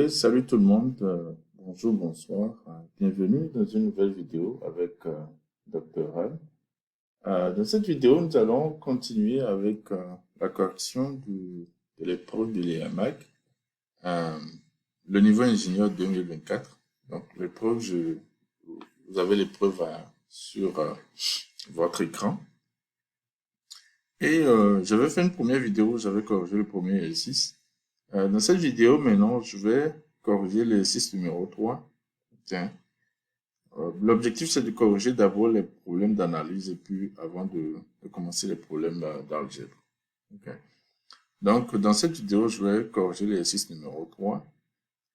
Salut tout le monde, bonjour, bonsoir, bienvenue dans une nouvelle vidéo avec Dr. Han. Dans cette vidéo, nous allons continuer avec la correction de l'épreuve de l'IMAC, euh, le niveau ingénieur 2024. Donc l'épreuve, vous avez l'épreuve sur votre écran. Et je vais faire une première vidéo, j'avais corrigé le premier exercice. Dans cette vidéo, maintenant, je vais corriger l'exercice numéro 3. Tiens. L'objectif, c'est de corriger d'abord les problèmes d'analyse et puis avant de commencer les problèmes d'algèbre. Okay. Donc, dans cette vidéo, je vais corriger l'exercice numéro 3.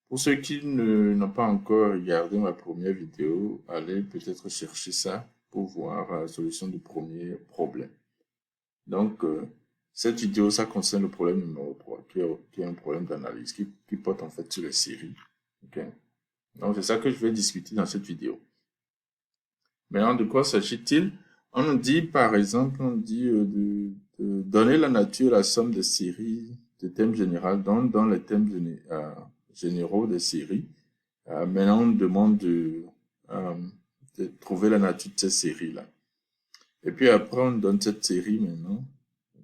Pour ceux qui n'ont pas encore regardé ma première vidéo, allez peut-être chercher ça pour voir la solution du premier problème. Donc, cette vidéo, ça concerne le problème numéro 3, qui est un problème d'analyse, qui porte en fait sur les séries. Okay. Donc, c'est ça que je vais discuter dans cette vidéo. Maintenant, de quoi s'agit-il? On nous dit, par exemple, de donner la nature, la somme des séries de thèmes généraux dans les thèmes généraux des séries. Maintenant, on nous demande de trouver la nature de ces séries-là. Et puis après, on donne cette série maintenant.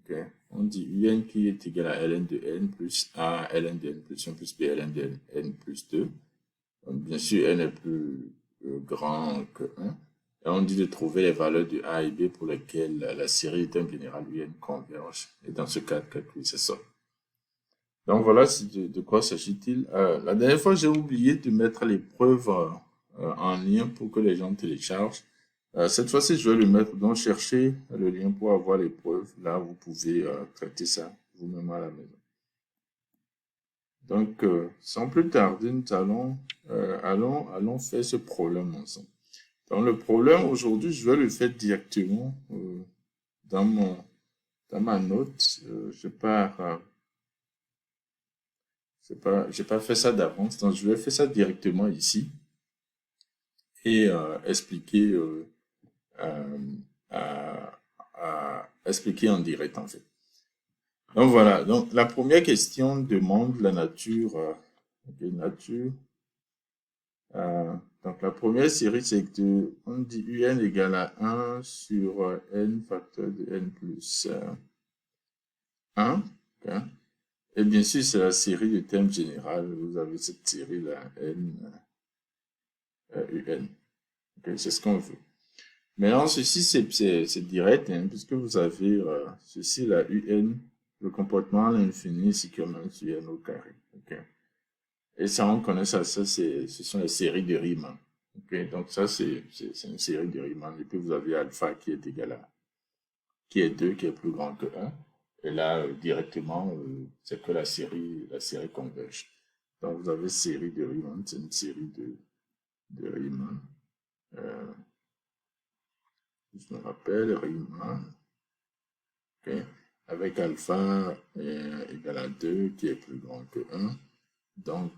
Okay. On dit UN qui est égal à ln de n plus a ln de n plus 1 plus b ln de n plus 2. Donc, bien sûr, n est plus grand que 1. Et on dit de trouver les valeurs de A et B pour lesquelles la série d'un général UN converge. Et dans ce cas, calculer c'est ça. Donc voilà de quoi s'agit-il. La dernière fois, j'ai oublié de mettre les preuves en lien pour que les gens téléchargent. Cette fois-ci, je vais le mettre. Donc, cherchez le lien pour avoir les preuves. Là, vous pouvez traiter ça vous-même à la maison. Donc, sans plus tarder, nous allons faire ce problème ensemble. Donc, le problème aujourd'hui, je vais le faire directement dans ma note. J'ai pas fait ça d'avance, donc je vais faire ça directement ici et expliquer expliquer en direct en fait. Donc voilà, donc la première question demande la nature, donc la première série c'est que on dit UN égale à 1 sur n facteur de n plus 1. Okay. Et bien sûr, c'est la série de thème général. Vous avez cette série-là, N, UN. Okay, c'est ce qu'on veut. Maintenant, ceci, c'est direct, hein, puisque vous avez ceci, la UN, le comportement à l'infini, c'est comme 1 sur N au carré. Okay. Et ça, on connaît ça, ce sont les séries de Riemann. Okay. Donc ça, c'est une série de Riemann. Et puis, vous avez alpha qui est égal à, qui est 2, qui est plus grand que 1. Et là, directement, c'est que la série converge. Donc, vous avez série de Riemann, c'est une série de Riemann. Je me rappelle, Riemann, okay, avec alpha égal à 2, qui est plus grand que 1. Donc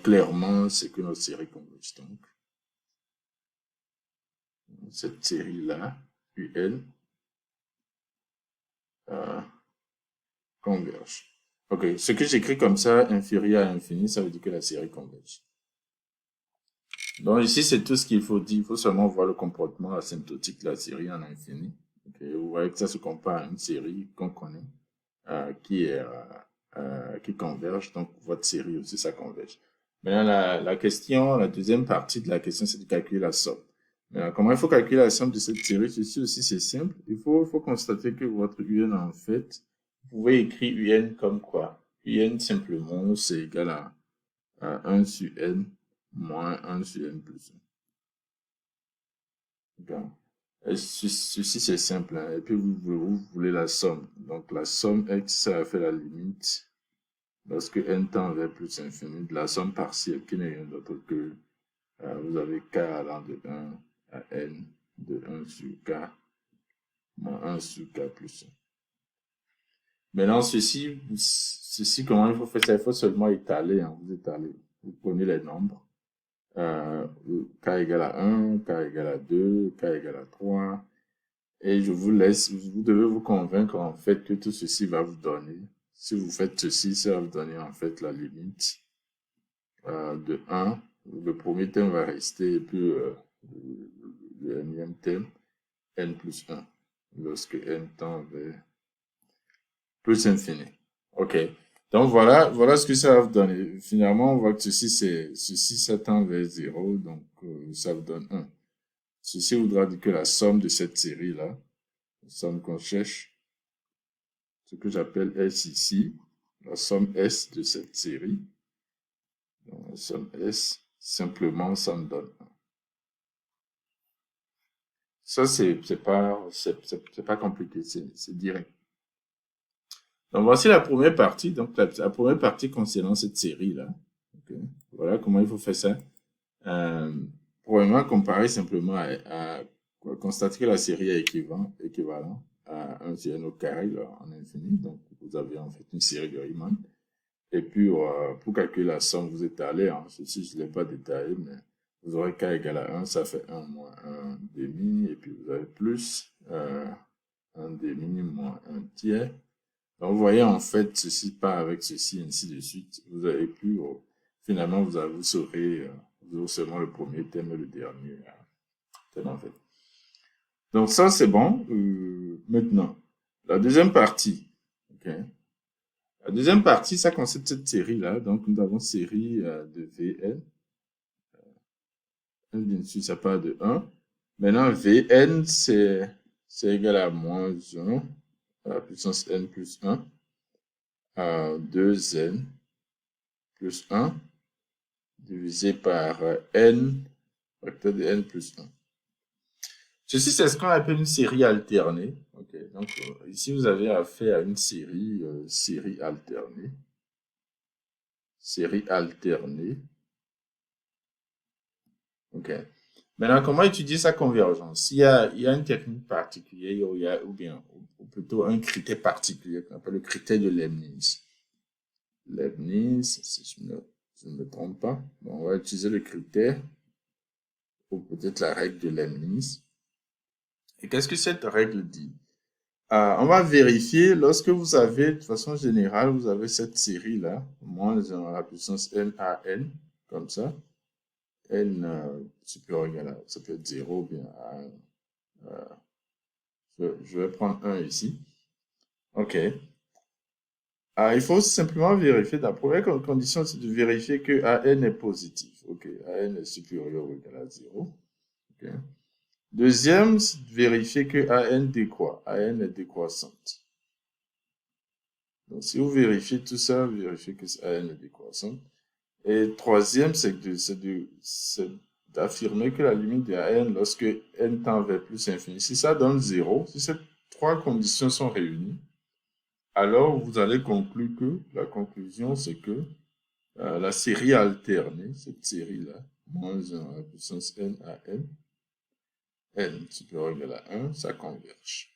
clairement, c'est que notre série converge. Donc, cette série-là, UN, converge. Ok, ce que j'écris comme ça, inférieur à infini, ça veut dire que la série converge. Donc ici, c'est tout ce qu'il faut dire. Il faut seulement voir le comportement asymptotique de la série en infini. Okay. Vous voyez que ça se compare à une série qu'on connaît, qui converge. Donc votre série aussi, ça converge. Maintenant, la question, la deuxième partie de la question, c'est de calculer la somme. Maintenant, comment il faut calculer la somme de cette série? Ceci aussi, c'est simple. Il faut constater que votre UN, en fait, vous pouvez écrire UN comme quoi? UN, simplement, c'est égal à 1 sur N moins 1 sur N plus 1. Donc, ceci, c'est simple. Hein. Et puis, vous voulez la somme. Donc, la somme X, ça fait la limite lorsque N tend vers plus infini de la somme partielle qui n'est rien d'autre que vous avez K allant de 1 à N de 1 sur K moins 1 sur K plus 1. Maintenant, ceci, comment il faut faire ça? Il faut seulement étaler. Hein. Vous étalez. Vous prenez les nombres. K égale à 1, K égale à 2, K égale à 3. Et je vous laisse, vous devez vous convaincre en fait que tout ceci va vous donner si vous faites ceci, ça va vous donner en fait la limite de 1. Le premier terme va rester, et puis le énième terme, n plus 1, lorsque n tend vers plus infini. OK. Donc, voilà ce que ça va vous donner. Finalement, on voit que ceci, ça tend vers 0, donc ça vous donne 1. Ceci voudra dire que la somme de cette série-là, la somme qu'on cherche, ce que j'appelle S ici, la somme S de cette série, donc la somme S, simplement, ça me donne 1. Ça, c'est pas compliqué, c'est direct. Donc, voici la première partie. Donc, la première partie concernant cette série-là. Okay. Voilà comment il faut faire ça. Premièrement, comparer simplement à constater que la série est équivalent à un sur n au carré là, en infini. Donc, vous avez en fait une série de Riemann. Et puis, pour calculer la somme, vous étalez. Hein, ceci, je ne l'ai pas détaillé, mais vous aurez k égale à 1, ça fait 1 moins 1 demi. Et puis, vous avez plus 1 demi moins 1 tiers. Donc, vous voyez, en fait, ceci part avec ceci, ainsi de suite. Vous avez pu, finalement, vous saurez seulement le premier thème et le dernier thème, en fait. Donc, ça, c'est bon. Maintenant, la deuxième partie. OK. La deuxième partie, ça concerne cette série-là. Donc, nous avons série de Vn. Bien sûr, ça part de 1. Maintenant, Vn, c'est égal à moins 1 à la puissance n plus 1. 2n plus 1 divisé par n, facteur de n plus 1. Ceci, c'est ce qu'on appelle une série alternée. Okay. Donc, ici, vous avez affaire à une série alternée. Série alternée. OK. Maintenant, comment étudier sa convergence? Il y a une technique particulière ou plutôt un critère particulier qu'on appelle le critère de Leibniz. Leibniz, si je ne me trompe pas. Bon, on va utiliser le critère ou peut-être la règle de Leibniz. Et qu'est-ce que cette règle dit? On va vérifier lorsque vous avez, de façon générale, vous avez cette série-là, moins 1 à la puissance n à n, comme ça. N supérieur ou égal à, ça peut être 0 ou bien à 1. Je vais prendre 1 ici. OK. Il faut simplement vérifier, la première condition, c'est de vérifier que AN est positif. OK. AN est supérieur ou égal à 0. OK. Deuxième, c'est de vérifier que AN décroît. AN est décroissante. Donc, si vous vérifiez tout ça, vous vérifiez que AN est décroissante. Et troisième, c'est d'affirmer que la limite de AN lorsque n tend vers plus infini, si ça donne 0, si ces trois conditions sont réunies, alors vous allez conclure que, la conclusion, c'est que la série alternée, cette série-là, moins 1 à la puissance n à n supérieur ou égal à 1, ça converge.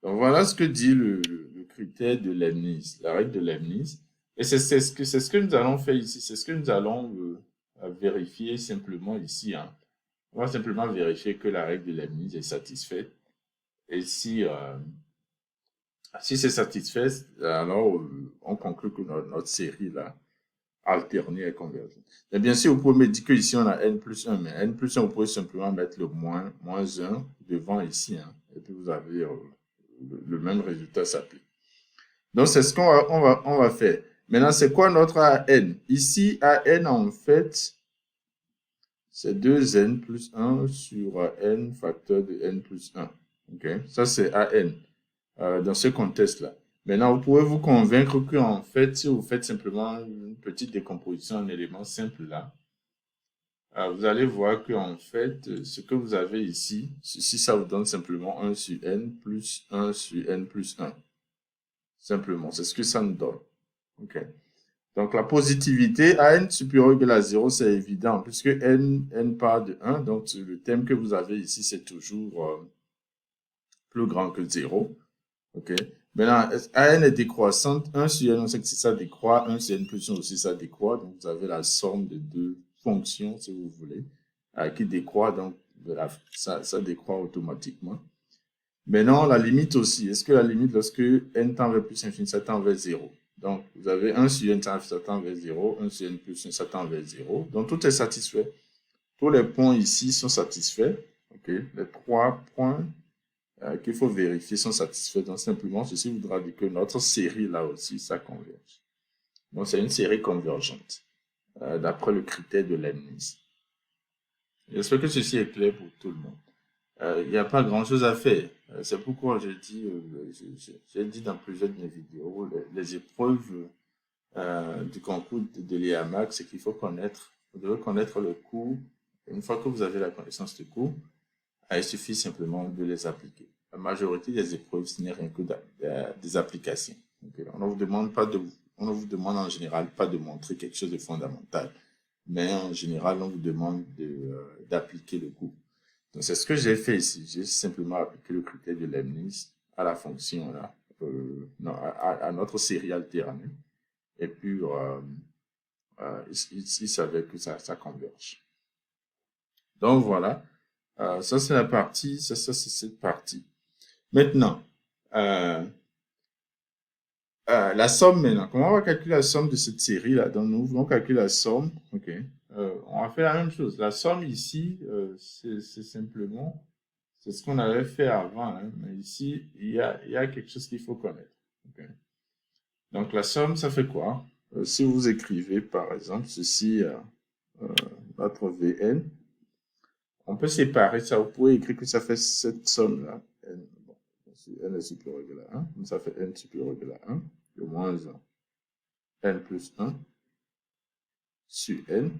Donc voilà ce que dit le critère de Leibniz, la règle de Leibniz. Et c'est ce que nous allons faire ici, c'est ce que nous allons vérifier simplement ici. Hein. On va simplement vérifier que la règle de Leibniz est satisfaite. Et si c'est satisfait, alors on conclut que notre série là, alternée est convergente. Et bien sûr, vous pouvez me dire que ici on a n plus 1, mais n plus 1, vous pouvez simplement mettre le moins 1 devant ici. Hein, et puis vous avez le même résultat s'applique. Donc, c'est ce qu'on va faire. Maintenant, c'est quoi notre AN? Ici, AN, en fait, c'est 2n plus 1 sur n facteur de n plus 1. OK? Ça, c'est AN dans ce contexte-là. Maintenant, vous pouvez vous convaincre qu'en fait, si vous faites simplement une petite décomposition en éléments simples là, vous allez voir qu'en fait, ce que vous avez ici, ceci, ça vous donne simplement 1 sur n plus 1 sur n plus 1. Simplement, c'est ce que ça nous donne. OK. Donc, la positivité, AN supérieur ou égal à 0, c'est évident, puisque n part de 1. Donc, le thème que vous avez ici, c'est toujours plus grand que 0. OK. Maintenant, AN est décroissante. 1 sur n, on sait que si ça décroît, 1 sur n plus 1 aussi, ça décroît. Donc, vous avez la somme de deux fonctions, si vous voulez, qui décroît. Donc, ça décroît automatiquement. Maintenant, la limite aussi. Est-ce que la limite, lorsque n tend vers plus infini, ça tend vers 0? Donc, vous avez 1 sur n, ça tend vers 0, 1 sur n plus 1, ça tend vers 0. Donc, tout est satisfait. Tous les points ici sont satisfaits. Okay? Les 3 points qu'il faut vérifier sont satisfaits. Donc, simplement, ceci voudra dire que notre série, là aussi, ça converge. Donc, c'est une série convergente, d'après le critère de Leibniz. J'espère que ceci est clair pour tout le monde. Il n'y a pas grand-chose à faire. C'est pourquoi j'ai dit dans plusieurs de mes vidéos, les épreuves du concours de l'IAMAC, c'est qu'il faut connaître, vous devez connaître le cours. Une fois que vous avez la connaissance du cours, il suffit simplement de les appliquer. La majorité des épreuves, ce n'est rien que des applications. Okay? On ne vous demande en général pas de montrer quelque chose de fondamental, mais en général, on vous demande d'appliquer le cours. Donc, c'est ce que j'ai fait ici. J'ai simplement appliqué le critère de Leibniz à la fonction là, à notre série alternée. Et puis, il savait que ça converge. Donc, voilà. Ça, c'est la partie. Ça c'est cette partie. Maintenant, la somme maintenant. Comment on va calculer la somme de cette série-là? Donc, nous voulons calculer la somme. OK. On va faire la même chose. La somme ici, c'est simplement... C'est ce qu'on avait fait avant, hein, mais ici, il y a quelque chose qu'il faut connaître. Okay. Donc, la somme, ça fait quoi? Si vous écrivez, par exemple, ceci, notre Vn, on peut séparer ça. Vous pouvez écrire que ça fait cette somme-là. N, bon, n est supérieur ou égal à 1. Donc, ça fait n supérieur ou égal à 1, de moins 1, n plus 1, sur n.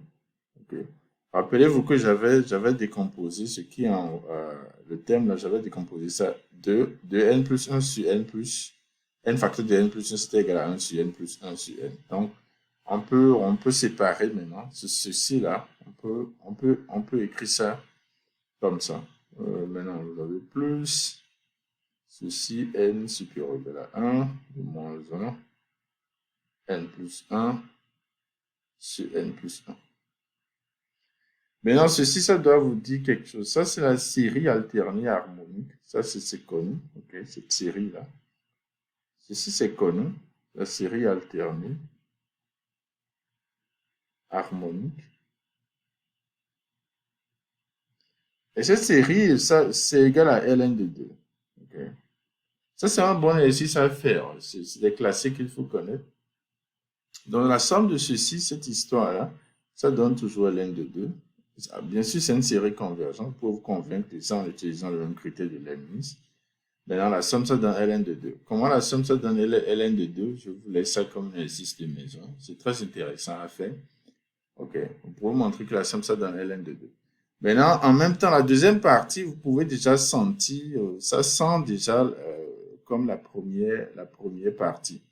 Okay. Rappelez-vous que j'avais décomposé ce qui est le terme là, j'avais décomposé ça de n plus 1 sur n plus n facteur de n plus 1, c'était égal à 1 sur n plus 1 sur n. Donc, on peut séparer maintenant ceci là, on peut écrire ça comme ça. Maintenant, vous avez plus ceci n supérieur ou égal à 1, moins 1, n plus 1 sur n plus 1. Maintenant, ceci, ça doit vous dire quelque chose. Ça, c'est la série alternée harmonique. Ça, c'est connu. OK, cette série-là. Ceci, c'est connu. La série alternée harmonique. Et cette série, ça, c'est égal à Ln de 2. Okay. Ça, c'est un bon exercice à faire. C'est des classiques qu'il faut connaître. Donc, la somme de ceci, cette histoire-là, ça donne toujours Ln de 2. Bien sûr, c'est une série convergente pour vous convaincre de ça en utilisant le même critère de Leibniz. Maintenant, la somme, ça donne Ln de 2. Comment la somme, ça donne Ln de 2? Je vous laisse ça comme un exercice de maison. C'est très intéressant à faire. OK. On pourrait vous montrer que la somme, ça donne Ln de 2. Maintenant, en même temps, la deuxième partie, vous pouvez déjà sentir, ça sent déjà comme la première partie.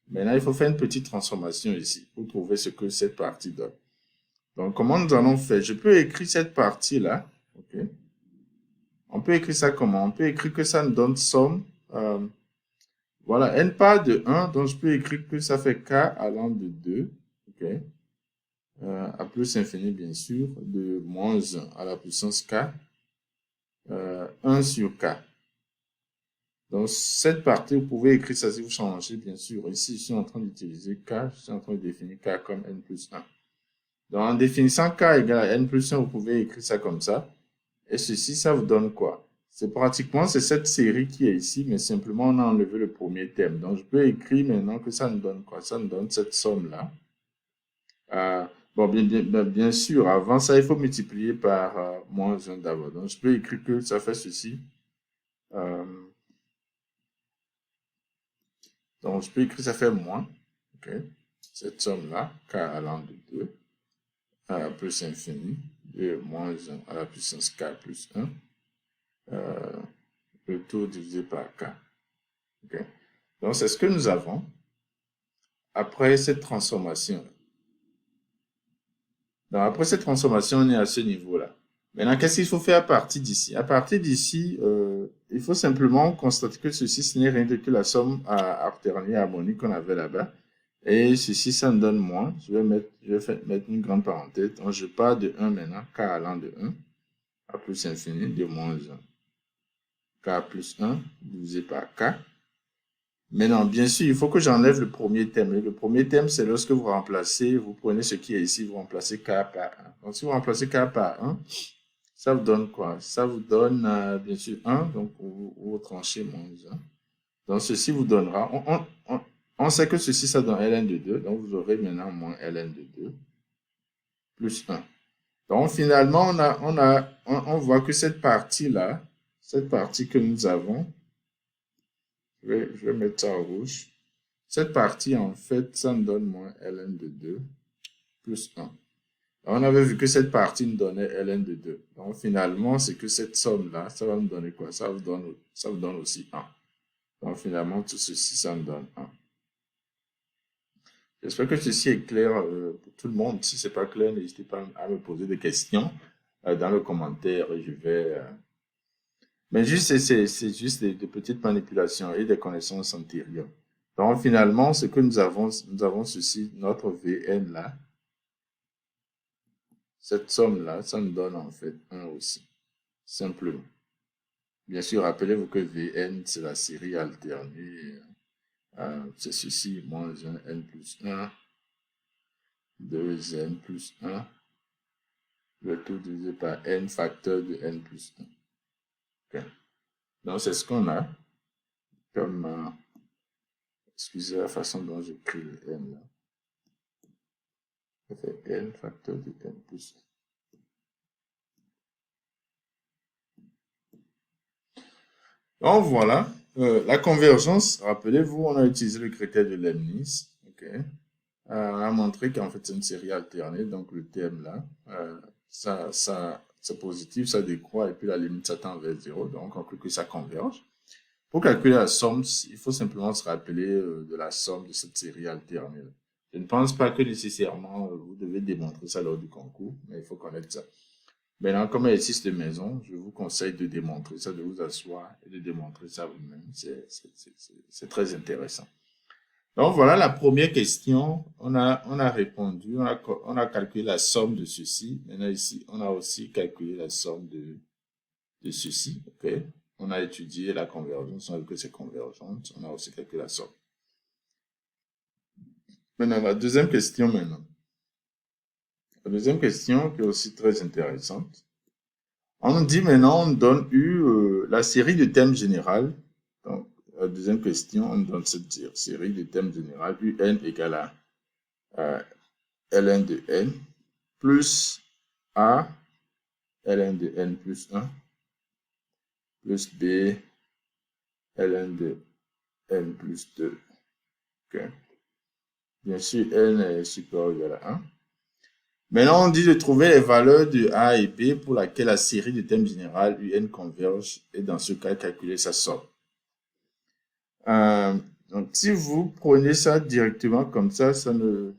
Maintenant, il faut faire une petite transformation ici pour trouver ce que cette partie donne. Donc, comment nous allons faire? Je peux écrire cette partie-là. OK. On peut écrire ça comment? On peut écrire que ça nous donne somme. Voilà, n part de 1, donc je peux écrire que ça fait k allant de 2. OK. À plus infini, bien sûr, de moins 1 à la puissance k. 1 sur k. Donc, cette partie, vous pouvez écrire ça si vous changez, bien sûr. Ici, je suis en train d'utiliser k. Je suis en train de définir k comme n plus 1. Donc, en définissant k égale à n plus 1, vous pouvez écrire ça comme ça. Et ceci, ça vous donne quoi? C'est pratiquement cette série qui est ici, mais simplement on a enlevé le premier terme. Donc, je peux écrire maintenant que ça nous donne quoi? Ça nous donne cette somme-là. Bon, bien sûr, avant ça, il faut multiplier par moins 1 d'abord. Donc, je peux écrire que ça fait ceci. Donc, je peux écrire que ça fait moins. Okay. Cette somme-là, k allant de 2 à la plus infini, de moins 1 à la puissance k plus 1. Le tout divisé par k. Okay. Donc, c'est ce que nous avons après cette transformation. Donc, après cette transformation, on est à ce niveau-là. Maintenant, qu'est-ce qu'il faut faire à partir d'ici? À partir d'ici, il faut simplement constater que ceci, ce n'est rien que la somme alternée harmonique qu'on avait là-bas. Et ceci, ça me donne moins. Je vais mettre une grande parenthèse. Donc, je pars de 1 maintenant, k allant de 1 à plus infini de moins 1. k plus 1 divisé par k. Maintenant, bien sûr, il faut que j'enlève le premier terme. Le premier terme, c'est lorsque vous remplacez, vous prenez ce qui est ici, vous remplacez k par 1. Donc, si vous remplacez k par 1, ça vous donne quoi? Ça vous donne, bien sûr, 1, donc vous tranchez moins 1. Donc, ceci vous donnera, on sait que ceci, ça donne ln de 2, donc vous aurez maintenant moins ln de 2 plus 1. Donc, finalement, on voit que cette partie-là, cette partie que nous avons, je vais mettre ça en rouge. Cette partie, en fait, ça nous donne moins ln de 2 plus 1. On avait vu que cette partie nous donnait ln de 2. Donc, finalement, c'est que cette somme-là, ça va nous donner quoi? Ça vous donne aussi 1. Donc, finalement, tout ceci, ça nous donne 1. J'espère que ceci est clair pour tout le monde. Si ce n'est pas clair, n'hésitez pas à me poser des questions dans le commentaire. Je vais... Mais juste, c'est juste des petites manipulations et des connaissances antérieures. Donc, finalement, ce que nous avons ceci, notre Vn là. Cette somme-là, ça nous donne en fait 1 aussi, simplement. Bien sûr, rappelez-vous que Vn, c'est la série alternée. C'est ceci, moins 1, n plus 1, 2n plus 1, le tout divisé par n facteur de n plus 1. Okay. Donc, c'est ce qu'on a comme... excusez la façon dont j'écris le n là. Ça fait n facteur de n plus 1. Donc, voilà. La convergence, rappelez-vous, on a utilisé le critère de Leibniz. Okay. On a montré qu'en fait, c'est une série alternée. Donc, le terme là, c'est positif, ça décroît, et puis la limite, ça tend vers 0. Donc, on conclut que ça converge. Pour calculer la somme, il faut simplement se rappeler de la somme de cette série alternée. Je ne pense pas que nécessairement vous devez démontrer ça lors du concours, mais il faut connaître ça. Maintenant, comme exercice de maison, je vous conseille de démontrer ça, de vous asseoir et de démontrer ça vous-même. C'est très intéressant. Donc, voilà la première question. On a répondu, on a calculé la somme de ceci. Maintenant, ici, on a aussi calculé la somme de ceci. Okay? On a étudié la convergence, on a vu que c'est convergente. On a aussi calculé la somme. Maintenant, la deuxième question maintenant. La deuxième question qui est aussi très intéressante. On nous dit maintenant, on donne la série de thèmes général. Donc, la deuxième question, on donne cette série de thèmes général, un égale à ln de n plus a ln de n plus 1 plus b ln de n plus 2. Okay. Bien sûr, n est supérieur ou égal à 1. Maintenant, on dit de trouver les valeurs de A et B pour laquelle la série de thèmes général UN converge et dans ce cas, calculer sa somme. Donc, si vous prenez ça directement comme ça, vous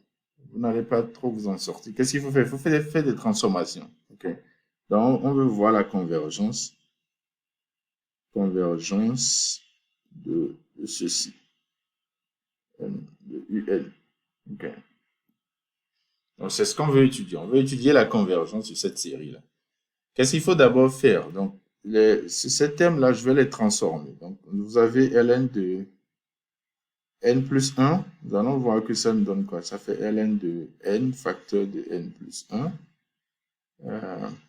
n'allez pas trop vous en sortir. Qu'est-ce qu'il faut faire? Il faut faire des transformations. Okay. Donc, on veut voir la convergence. Convergence de ceci. De UN. Okay. Donc, c'est ce qu'on veut étudier. On veut étudier la convergence de cette série-là. Qu'est-ce qu'il faut d'abord faire? Donc, ces termes-là, je vais les transformer. Donc, vous avez ln de n plus 1. Nous allons voir que ça nous donne quoi? Ça fait ln de n facteur de n plus 1.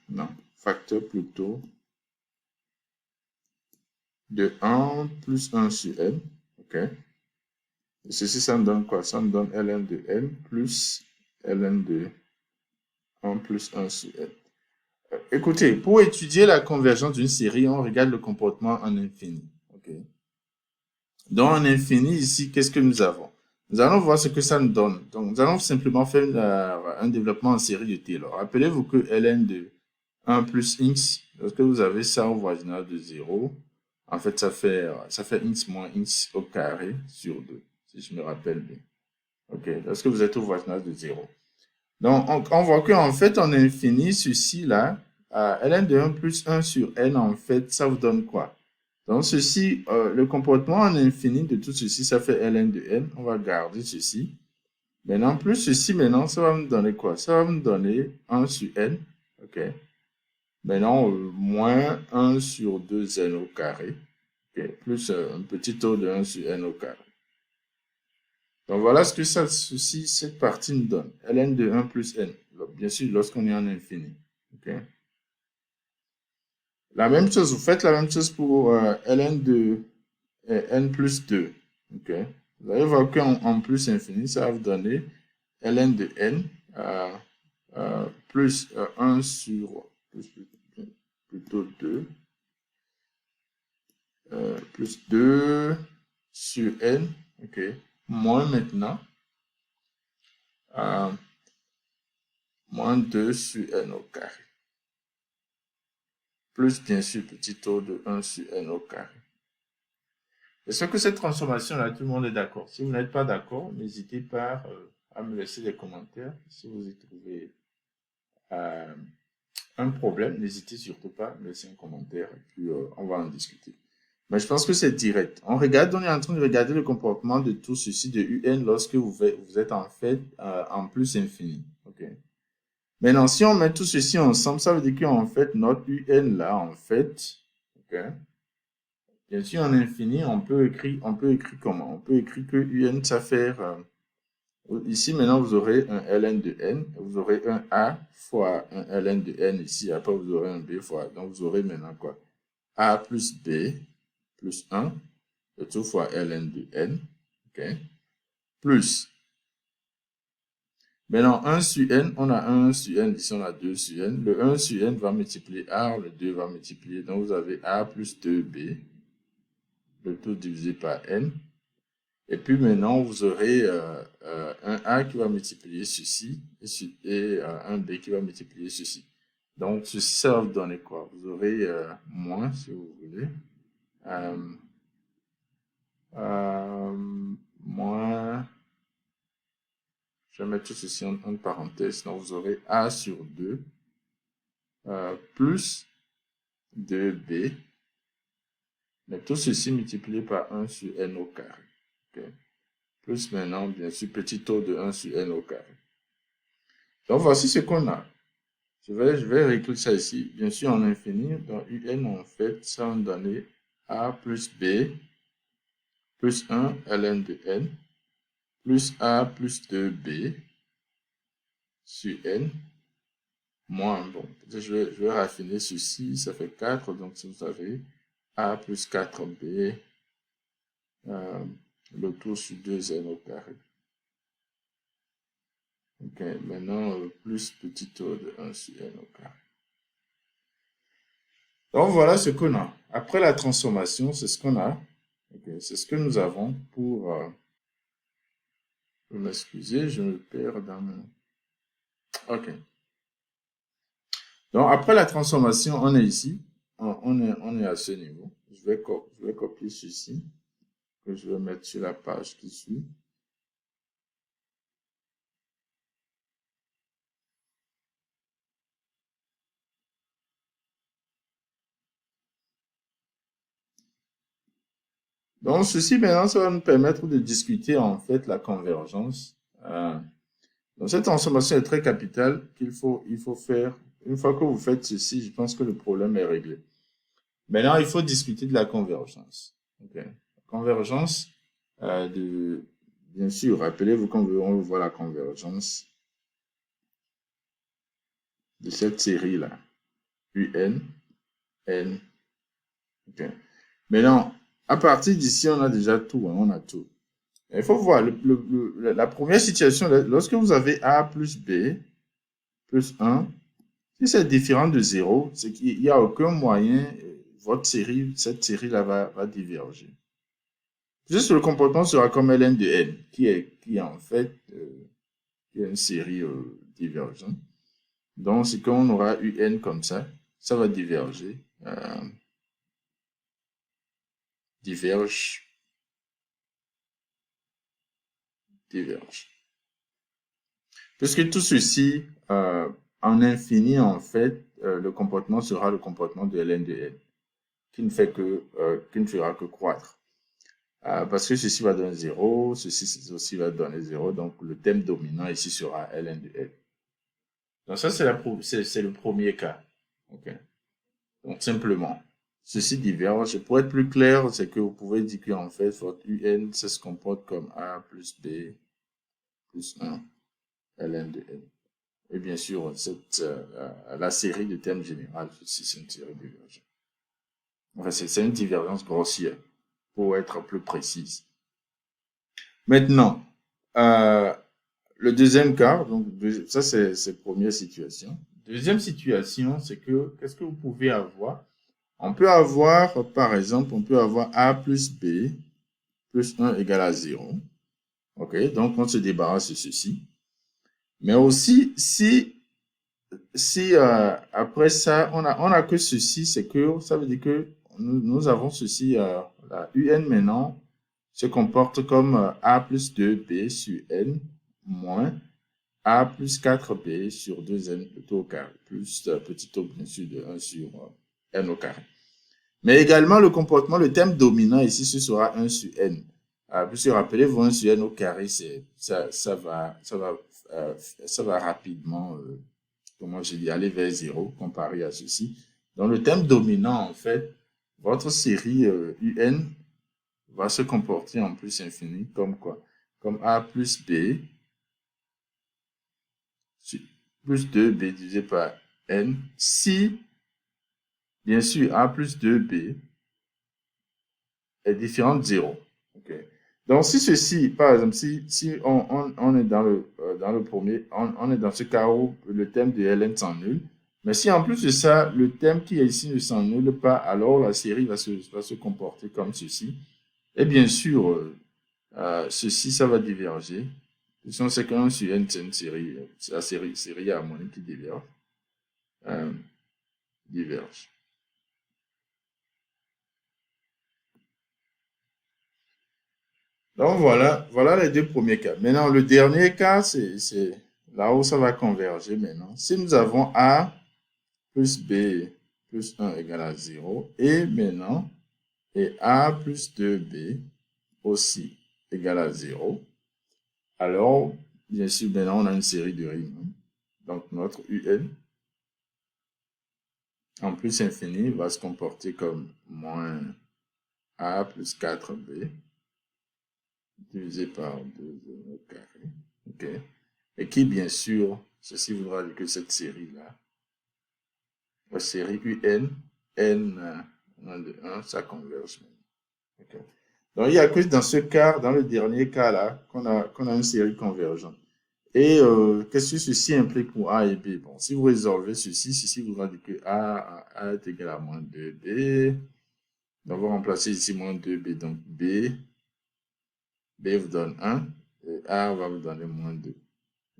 Non, facteur plutôt de 1 plus 1 sur n. OK? Et ceci, ça me donne quoi? Ça me donne ln de n plus ln de 1 plus 1 sur n. Écoutez, pour étudier la convergence d'une série, on regarde le comportement en infini. Okay. Donc, en infini, ici, qu'est-ce que nous avons? Nous allons voir ce que ça nous donne. Donc, nous allons simplement faire un développement en série de Taylor. Rappelez-vous que ln de 1 plus x, lorsque vous avez ça au voisinage de 0, en fait, ça fait x moins x au carré sur 2, si je me rappelle bien. OK, lorsque vous êtes au voisinage de 0. Donc, on voit qu'en fait, en infini, ceci-là, ln de 1 plus 1 sur n, en fait, ça vous donne quoi? Donc, ceci, le comportement en infini de tout ceci, ça fait ln de n. On va garder ceci. Maintenant, plus ceci, maintenant, ça va me donner quoi? Ça va me donner 1 sur n. OK. Maintenant, moins 1 sur 2n au carré. plus un petit taux de 1 sur n au carré. Donc voilà ce que cette partie nous donne. Ln de 1 plus n. Bien sûr, lorsqu'on est en infini. La même chose, vous faites la même chose pour ln de n plus 2. Vous allez voir qu'en plus infini, ça va vous donner ln de n plus 1 sur plutôt 2 plus 2 sur n, moins maintenant moins 2 sur n au carré, plus bien sûr petit taux de 1 sur n au carré. Est-ce que cette transformation-là, tout le monde est d'accord? Si vous n'êtes pas d'accord, n'hésitez pas à me laisser des commentaires. Si vous y trouvez un problème, n'hésitez surtout pas à me laisser un commentaire et puis on va en discuter. Mais je pense que c'est direct. On est en train de regarder le comportement de tout ceci de un lorsque vous êtes en fait en plus infini. Maintenant, si on met tout ceci ensemble, ça veut dire qu'en fait, notre un là, en fait, bien sûr, en infini, on peut écrire comment? On peut écrire que un, ça fait, ici, maintenant, vous aurez un ln de n, vous aurez un a fois un ln de n ici, après vous aurez un b fois, donc vous aurez maintenant quoi? A plus b plus 1, le tout fois ln de n, plus, maintenant 1 sur n, on a 1 sur n, ici on a 2 sur n, le 1 sur n va multiplier a, le 2 va multiplier, donc vous avez a plus 2b, le tout divisé par n, et puis maintenant vous aurez un a qui va multiplier ceci, et un b qui va multiplier ceci. Donc ceci, ça va vous donner quoi? Vous aurez moins, si vous voulez, moins, je vais mettre tout ceci en parenthèse, donc vous aurez a sur 2 plus 2b, mais tout ceci multiplié par 1 sur n au carré. Plus maintenant, bien sûr, petit taux de 1 sur n au carré. Donc voici ce qu'on a. Je vais réécrire ça ici. Bien sûr, en infini, dans un, en fait, ça va me donner a plus b plus 1 ln de n plus a plus 2b sur n moins, bon, je vais raffiner ceci, ça fait 4, donc si vous avez a plus 4b, le tout sur 2n au carré. Maintenant, plus petit taux de 1 sur n au carré. Donc, voilà ce qu'on a. Après la transformation, c'est ce qu'on a. C'est ce que nous avons pour... vous m'excusez, je me perds dans mon... OK. Donc, après la transformation, on est ici. On est à ce niveau. Je vais copier ceci, que je vais mettre sur la page qui suit. Donc, ceci, maintenant, ça va nous permettre de discuter, en fait, la convergence. Donc, cette transformation est très capitale qu'il faut faire. Une fois que vous faites ceci, je pense que le problème est réglé. Maintenant, il faut discuter de la convergence. La convergence bien sûr, rappelez-vous quand on voit la convergence de cette série-là. UN, N. Maintenant, à partir d'ici, on a déjà tout. On a tout. Il faut voir la première situation, lorsque vous avez A plus B plus 1, si c'est différent de 0, c'est qu'il n'y a aucun moyen, cette série-là va diverger. Juste le comportement sera comme ln de n, qui est en fait une série divergente. Donc, c'est qu'on aura un comme ça va diverger. Diverge. Puisque tout ceci, en infini, en fait, le comportement sera le comportement de ln de n, qui ne fera que croître. Parce que ceci va donner 0, ceci aussi va donner 0, donc le thème dominant ici sera ln de n. Donc ça, c'est le premier cas. Donc simplement, ceci diverge. Pour être plus clair, c'est que vous pouvez dire qu'en fait, votre UN, ça se comporte comme A plus B plus 1 ln de n. Et bien sûr, la série de termes généraux, ceci, c'est une série divergente. Enfin, c'est une divergence grossière, pour être plus précise. Maintenant, le deuxième cas, donc ça c'est première situation. Deuxième situation, c'est que qu'est-ce que vous pouvez avoir? On peut avoir, par exemple, on peut avoir A plus B plus 1 égale à 0. OK, donc on se débarrasse de ceci. Mais aussi, si après ça, on a que ceci, c'est que ça veut dire que nous avons ceci, la UN maintenant se comporte comme A plus 2B sur N moins A plus 4B sur 2N plutôt au carré, plus petit o bien sûr de 1 sur N au carré. Mais également le comportement, le terme dominant ici, ce sera 1 sur N. Puisque rappelez-vous, 1 sur N au carré, ça va rapidement, comment je dis, aller vers 0 comparé à ceci. Donc le terme dominant, en fait, votre série UN va se comporter en plus infini comme quoi? Comme A plus B plus 2B divisé par N si, bien sûr, A plus 2B est différent de 0. Okay. Donc, si ceci, par exemple, si on est dans le premier, on est dans ce cas où le terme de Ln s'annule, mais si en plus de ça, le terme qui est ici ne s'annule pas, alors la série va se comporter comme ceci. Et bien sûr, ceci, ça va diverger. C'est qu'un sur n, c'est une série, c'est la série harmonique qui diverge. Diverge. Donc voilà les deux premiers cas. Maintenant, le dernier cas, c'est là où ça va converger maintenant. Si nous avons A plus B plus 1 égale à 0, et maintenant, et A plus 2B aussi égale à 0, alors, bien sûr, maintenant, on a une série de Riemann. Donc, notre UN, en plus infini, va se comporter comme moins A plus 4B divisé par 2 au carré. OK? Et qui, bien sûr, ceci voudra dire que cette série-là, la série UN, N, 1 de 1, ça converge. Okay. Donc, il n'y a que dans ce cas, dans le dernier cas-là, qu'on a une série convergente. Et qu'est-ce que ceci implique pour A et B? Bon, si vous résolvez ceci voudra dire que A est égal à moins 2B. Donc, on va remplacer ici moins 2B. Donc, B vous donne 1. Et A va vous donner moins 2.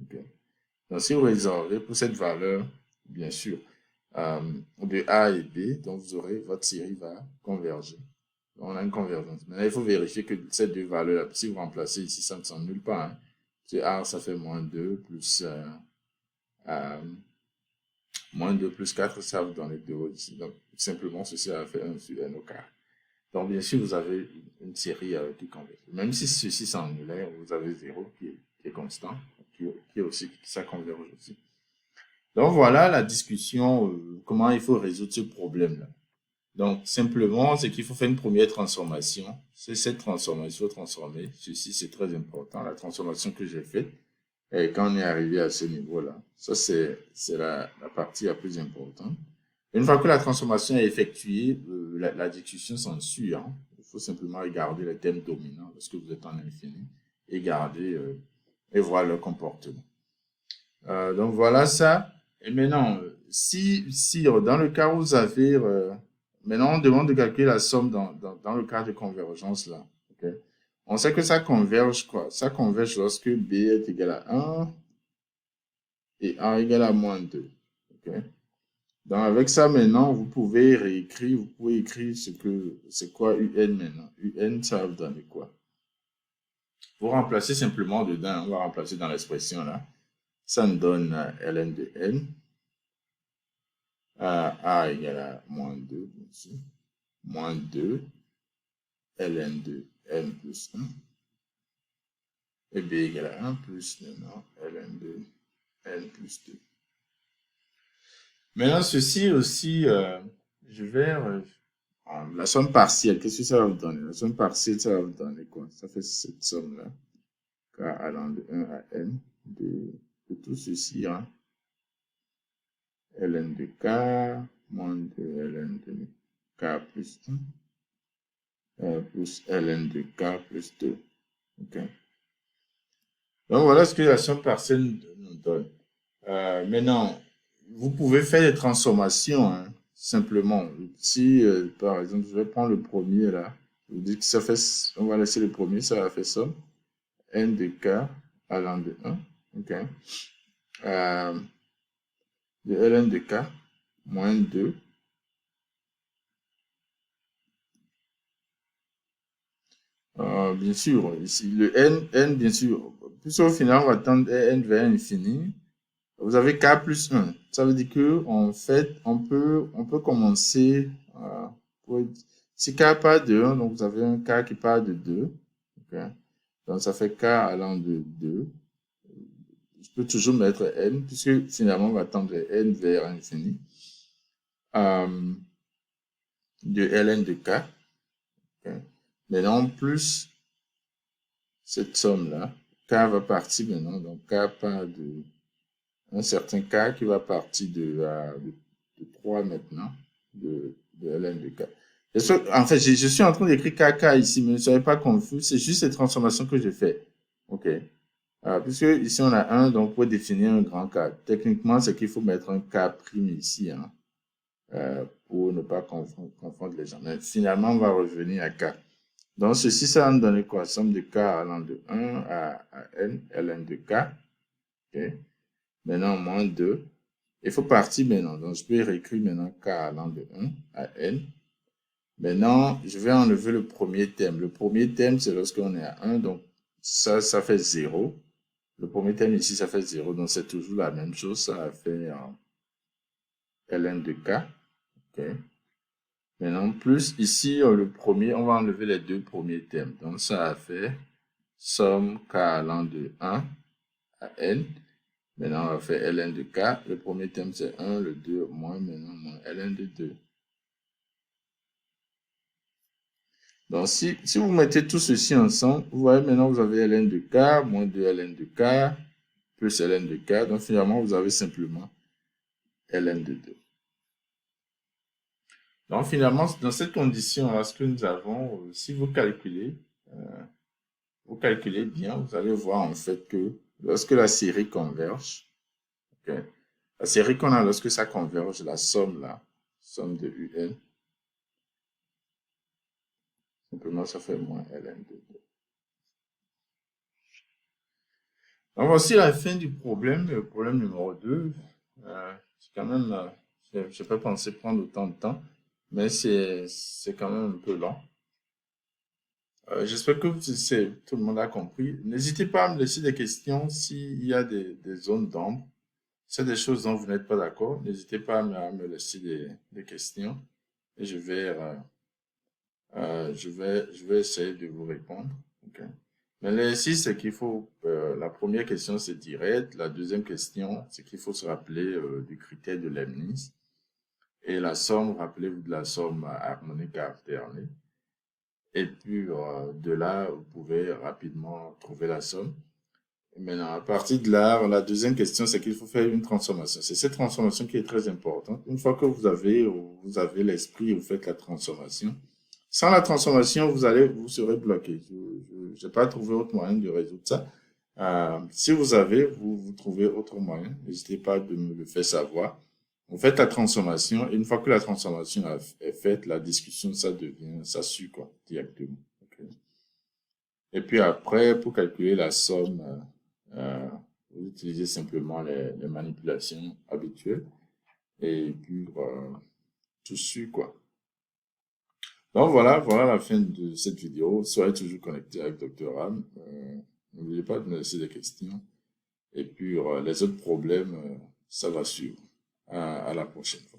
Okay. Donc, si vous résolvez pour cette valeur, bien sûr, de A et B, donc vous aurez, votre série va converger. Donc, on a une convergence. Maintenant, il faut vérifier que ces deux valeurs-là, si vous remplacez ici, ça ne s'annule pas. Hein. C'est A, ça fait moins 2 plus, moins 2 plus 4, ça vous donne 2 ici. Donc, simplement, ceci a fait 1 sur N au carré. Donc, bien sûr, vous avez une série qui converge. Même si ceci s'annulait, vous avez 0 qui est constant, qui est aussi, ça converge aussi. Donc, voilà la discussion, comment il faut résoudre ce problème-là. Donc, simplement, c'est qu'il faut faire une première transformation. C'est cette transformation transformée. Ceci, c'est très important, la transformation que j'ai faite. Et quand on est arrivé à ce niveau-là, ça, c'est la partie la plus importante. Une fois que la transformation est effectuée, la discussion s'ensuit. Hein. Il faut simplement regarder les thèmes dominants lorsque vous êtes en infini et garder et voir leur comportement. Donc, voilà ça. Et maintenant, si dans le cas où vous avez... maintenant, on demande de calculer la somme dans le cas de convergence là. Okay? On sait que ça converge quoi? Ça converge lorsque B est égal à 1 et A égale à moins 2. Okay? Donc, avec ça, maintenant, vous pouvez écrire c'est quoi UN maintenant. UN, ça va vous donner quoi? Vous remplacez simplement dedans, on va remplacer dans l'expression là. Ça nous donne ln de n. A égale à moins 2, bien sûr. Moins 2, ln de n plus 1. Et B égale à 1 plus maintenant ln de n plus 2. Maintenant, ceci aussi, je vais la somme partielle, qu'est-ce que ça va vous donner? La somme partielle, ça va vous donner quoi? Ça fait cette somme-là. K allant de 1 à n de tout ceci, hein. Ln de k moins de ln de k plus 1 plus ln de k plus 2. OK. Donc, voilà ce que la somme partielle nous donne. Maintenant, vous pouvez faire des transformations, hein, simplement. Si, par exemple, je vais prendre le premier là, je vous dis que ça fait, on va laisser le premier, ça va faire somme n de k allant de 1, OK, de ln de k moins 2 bien sûr, ici, le n, bien sûr, puisqu'au final, on va tendre n vers l'infini. Vous avez k plus 1. Ça veut dire que, en fait, on peut commencer, si k part de 1, donc vous avez un k qui part de 2. Okay. Donc, ça fait k allant de 2. Je peux toujours mettre n, puisque finalement, on va tendre n vers l'infini. De ln de k. Okay. Maintenant, plus cette somme-là, k va partir maintenant, donc k part de un certain k qui va partir de 3 maintenant, de ln de k. En fait, je suis en train d'écrire kk ici, mais ne soyez pas confus, c'est juste ces transformations que je fais. OK. Puisque ici on a 1, donc pour définir un grand k, techniquement, c'est qu'il faut mettre un k' ici, hein, pour ne pas confondre les gens. Mais finalement, on va revenir à k. Donc, ceci, ça va nous donner quoi? Somme de k allant de 1 à n, ln de k. OK. Maintenant, moins 2. Il faut partir maintenant. Donc, je peux réécrire maintenant k allant de 1 à n. Maintenant, je vais enlever le premier terme. Le premier terme, c'est lorsqu'on est à 1. Donc, ça fait 0. Le premier terme ici, ça fait 0. Donc, c'est toujours la même chose. Ça a fait ln de k. OK. Maintenant, plus ici, le premier, on va enlever les deux premiers termes. Donc, ça a fait somme k allant de 1 à n. Maintenant, on va faire ln de k. Le premier terme, c'est 1. Le 2, moins. Maintenant, moins ln de 2. Donc, si vous mettez tout ceci ensemble, vous voyez maintenant, vous avez ln de k, moins 2 ln de k, plus ln de k. Donc, finalement, vous avez simplement ln de 2. Donc, finalement, dans cette condition-là, ce que nous avons, si vous calculez bien, vous allez voir en fait que lorsque la série converge, okay, la série qu'on a lorsque ça converge, la somme là, somme de un, simplement ça fait moins ln de 2. Donc, voici la fin du problème, le problème numéro 2. C'est quand même, je n'ai pas pensé prendre autant de temps, mais c'est quand même un peu long. J'espère que tout le monde a compris. N'hésitez pas à me laisser des questions s'il y a des zones d'ombre. Si c'est des choses dont vous n'êtes pas d'accord, n'hésitez pas à me laisser des questions et je vais essayer de vous répondre. Okay. Mais l'exercice, c'est qu'il faut, la première question, c'est direct. La deuxième question, c'est qu'il faut se rappeler du critère de Leibniz. Et la somme, rappelez-vous de la somme harmonique alternée. Et puis, de là, vous pouvez rapidement trouver la somme. Et maintenant, à partir de là, la deuxième question, c'est qu'il faut faire une transformation. C'est cette transformation qui est très importante. Une fois que vous avez l'esprit et vous faites la transformation, sans la transformation, vous serez bloqué. Je n'ai pas trouvé autre moyen de résoudre ça. Si vous trouvez autre moyen, n'hésitez pas de me le faire savoir. Vous faites la transformation et une fois que la transformation est faite, la discussion, ça suit quoi, directement. Okay. Et puis après, pour calculer la somme, vous utilisez simplement les manipulations habituelles et puis tout suit quoi. Donc voilà la fin de cette vidéo. Soyez toujours connectés avec Dr. Ram. N'oubliez pas de me laisser des questions. Et puis les autres problèmes, ça va suivre. À la prochaine fois.